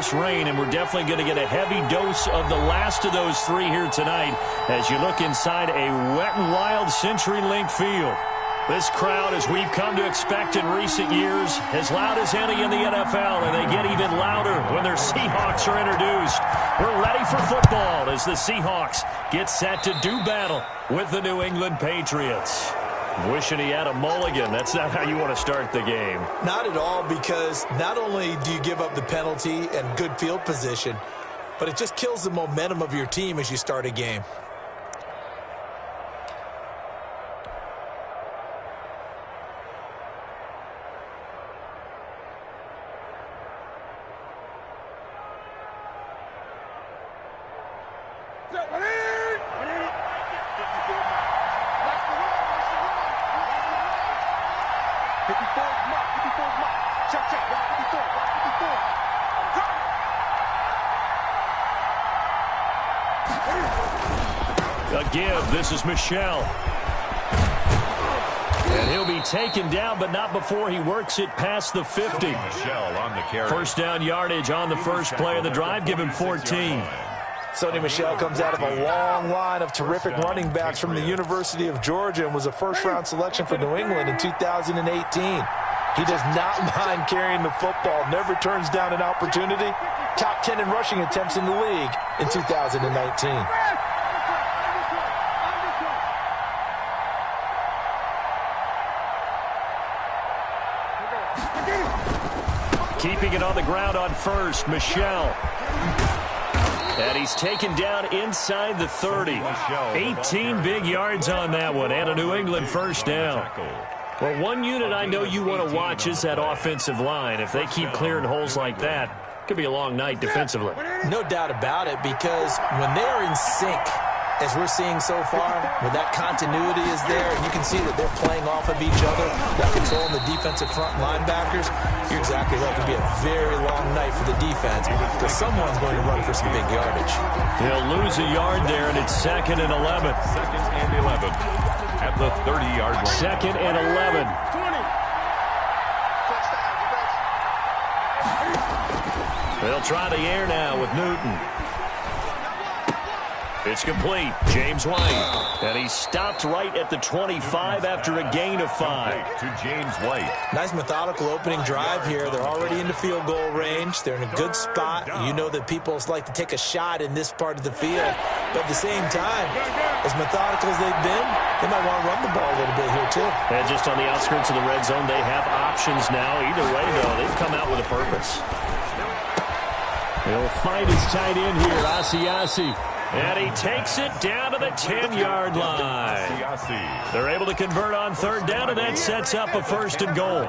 first rain, and we're definitely going to get a heavy dose of the last of those three here tonight as you look inside a Wet and Wild CenturyLink field. This crowd, as we've come to expect in recent years, as loud as any in the NFL, and they get even louder when their Seahawks are introduced. We're ready for football as the Seahawks get set to do battle with the New England Patriots. Wishing he had a mulligan. That's not how you want to start the game. Not at all, because not only do you give up the penalty and good field position, but it just kills the momentum of your team as you start a game. A give. This is Michel. And he'll be taken down, but not before he works it past the 50. First down yardage on the first play of the drive. Give him 14. Sony Michel comes out of a long line of terrific running backs from the University of Georgia and was a first-round selection for New England in 2018. He does not mind carrying the football, never turns down an opportunity. Top 10 in rushing attempts in the league in 2019. Keeping it on the ground on first, Michel. And he's taken down inside the 30. 18 big yards on that one, and a New England first down. Well, one unit I know you want to watch is that offensive line. If they keep clearing holes like that, it could be a long night defensively. No doubt about it, because when they are in sync, as we're seeing so far, when that continuity is there, and you can see that they're playing off of each other, they're controlling the defensive front linebackers, you're exactly right. It could be a very long night for the defense because someone's going to run for some big yardage. He'll lose a yard there, and it's 2nd and 11. 2nd and 11 at the 30-yard line. 2nd and 11. They'll try the air now with Newton. It's complete. James White. And he's stopped right at the 25 after a gain of 5. To James White. Nice methodical opening drive here. They're already into field goal range. They're in a good spot. You know that people like to take a shot in this part of the field. But at the same time, as methodical as they've been, they might want to run the ball a little bit here too. And just on the outskirts of the red zone, they have options now. Either way, though, they've come out with a purpose. He'll find his tight end here, Asiasi. And he takes it down to the 10-yard line. They're able to convert on third down, and that sets up a 1st and goal.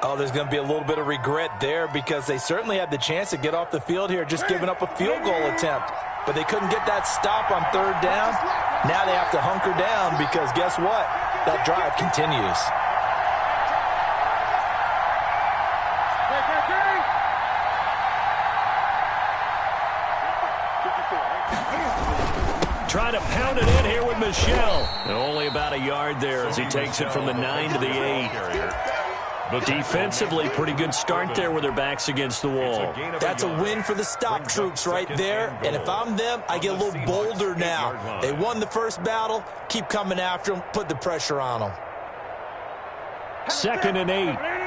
Oh, there's going to be a little bit of regret there because they certainly had the chance to get off the field here, just giving up a field goal attempt. But they couldn't get that stop on third down. Now they have to hunker down because guess what? That drive continues. Trying to pound it in here with Michel. And only about a yard there as he takes it from the 9 to the 8. But defensively, pretty good start there with their backs against the wall. That's a win for the stop troops right there. And if I'm them, I get a little bolder now. They won the first battle. Keep coming after them. Put the pressure on them. 2nd and 8.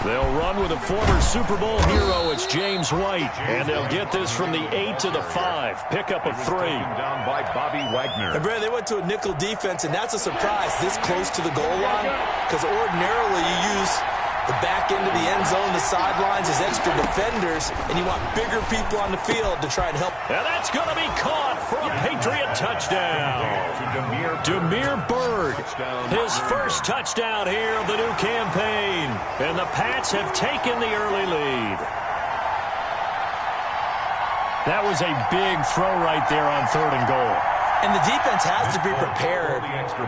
They'll run with a former Super Bowl hero. It's James White. And they'll get this from the 8 to the 5. Pickup of 3. Down by Bobby Wagner. And Brad, they went to a nickel defense, and that's a surprise this close to the goal line because ordinarily you use the back end of the end zone, the sidelines as extra defenders, and you want bigger people on the field to try and help. And that's going to be caught for a Patriot touchdown. Demir Bird, his first touchdown here of the new campaign. And the Pats have taken the early lead. That was a big throw right there on 3rd and goal. And the defense has to be prepared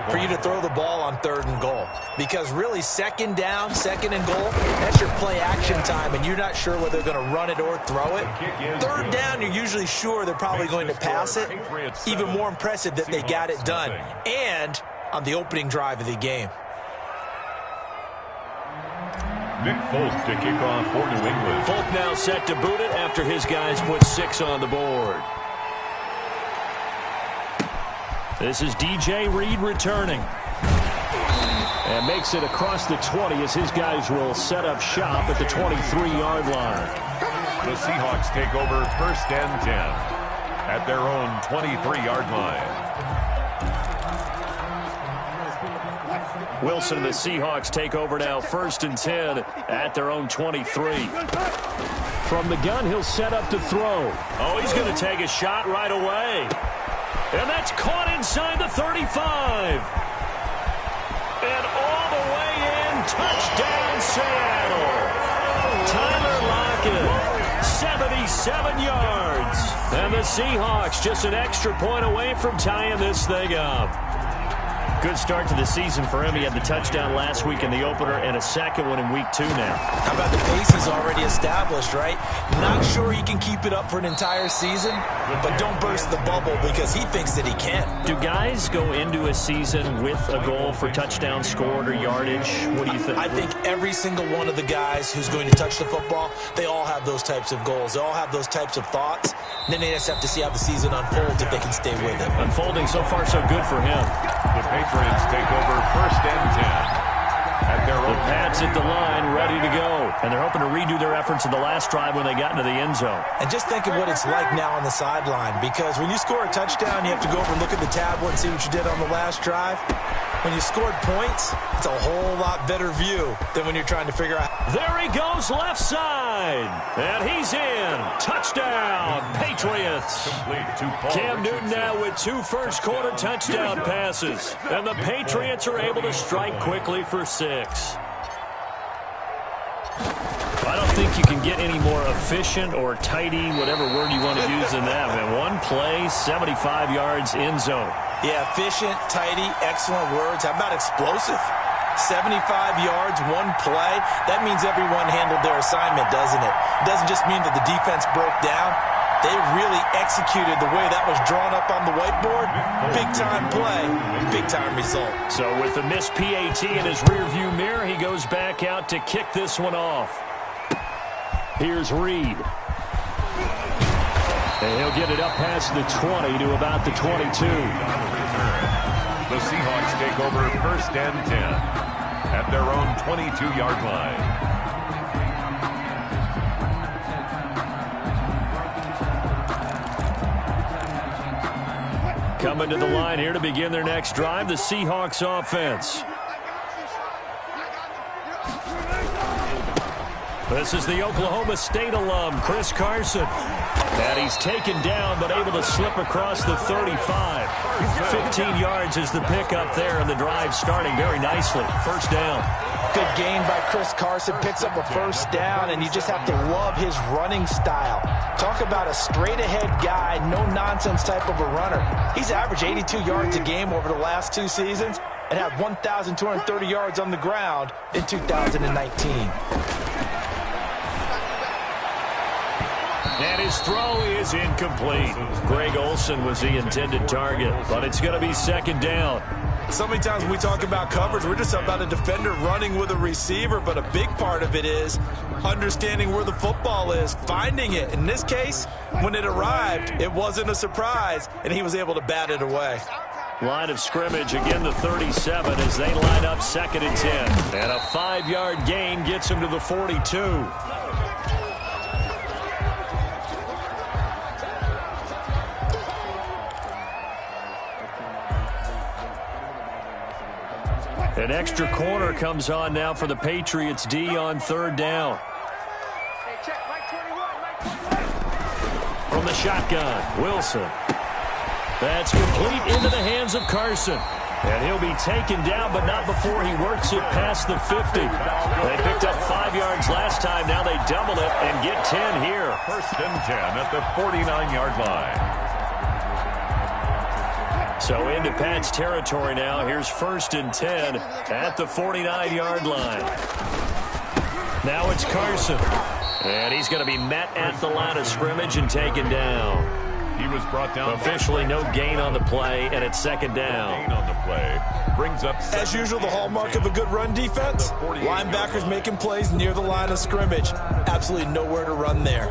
for you to throw the ball on 3rd and goal. Because really, 2nd down, 2nd and goal, that's your play action time, and you're not sure whether they're going to run it or throw it. 3rd down, you're usually sure they're probably going to pass it. Even more impressive that they got it done. And on the opening drive of the game. Nick Folk to kick off for New England. Folk now set to boot it after his guys put 6 on the board. This is DJ Reed returning. And makes it across the 20 as his guys will set up shop at the 23-yard line. The Seahawks take over 1st and 10 at their own 23-yard line. Wilson and the Seahawks take over now 1st and 10 at their own 23. From the gun, he'll set up to throw. Oh, he's going to take a shot right away. And that's caught inside the 35. And all the way in, touchdown Seattle. Tyler Lockett, 77 yards. And the Seahawks just an extra point away from tying this thing up. Good start to the season for him. He had the touchdown last week in the opener and a second one in week 2 now. How about the pace is already established, right? Not sure he can keep it up for an entire season, but don't burst the bubble because he thinks that he can. Do guys go into a season with a goal for touchdown scored or yardage? What do you think? I think every single one of the guys who's going to touch the football, they all have those types of goals. They all have those types of thoughts. And then they just have to see how the season unfolds if they can stay with it. Unfolding so far so good for him. The Patriots take over 1st and 10 at their own. The Pats at the line, ready to go. And they're hoping to redo their efforts in the last drive when they got into the end zone. And just think of what it's like now on the sideline, because when you score a touchdown, you have to go over and look at the tablet and see what you did on the last drive. When you scored points, it's a whole lot better view than when you're trying to figure out. There he goes, left side. And he's in. Touchdown, Patriots. Cam Newton now with 2 first-quarter touchdown passes. And the Patriots are able to strike quickly for 6. I don't think you can get any more efficient or tidy, whatever word you want to use in that. Man, one play, 75 yards in zone. Yeah, efficient, tidy, excellent words. How about explosive? 75 yards, one play. That means everyone handled their assignment, doesn't it? It doesn't just mean that the defense broke down. They really executed the way that was drawn up on the whiteboard. Big-time play, big-time result. So with the missed PAT in his rearview mirror, he goes back out to kick this one off. Here's Reed. And he'll get it up past the 20 to about the 22. The Seahawks take over 1st and 10 at their own 22-yard line. Coming to the line here to begin their next drive, the Seahawks offense. This is the Oklahoma State alum, Chris Carson. And he's taken down, but able to slip across the 35. 15 yards is the pickup there, and the drive starting very nicely. 1st down. Good gain by Chris Carson. Picks up a 1st down, and you just have to love his running style. Talk about a straight-ahead guy, no-nonsense type of a runner. He's averaged 82 yards a game over the last 2 seasons and had 1,230 yards on the ground in 2019. And his throw is incomplete. Greg Olsen was the intended target, but it's going to be 2nd down. So many times when we talk about coverage, we're just about a defender running with a receiver, but a big part of it is understanding where the football is, finding it. In this case, when it arrived, it wasn't a surprise, and he was able to bat it away. Line of scrimmage, again the 37 as they line up 2nd and 10. And a 5-yard gain gets him to the 42. An extra corner comes on now for the Patriots D on 3rd down. From the shotgun, Wilson. That's complete into the hands of Carson. And he'll be taken down, but not before he works it past the 50. They picked up 5 yards last time. Now they double it and get 10 here. 1st and 10 at the 49-yard line. So into Pat's territory now. Here's 1st and 10 at the 49-yard line. Now it's Carson. And he's going to be met at the line of scrimmage and taken down. He was brought down. Officially no gain on the play, and it's second down. Gain on the play. Brings up. As usual, the hallmark of a good run defense, linebackers making plays near the line of scrimmage. Absolutely nowhere to run there.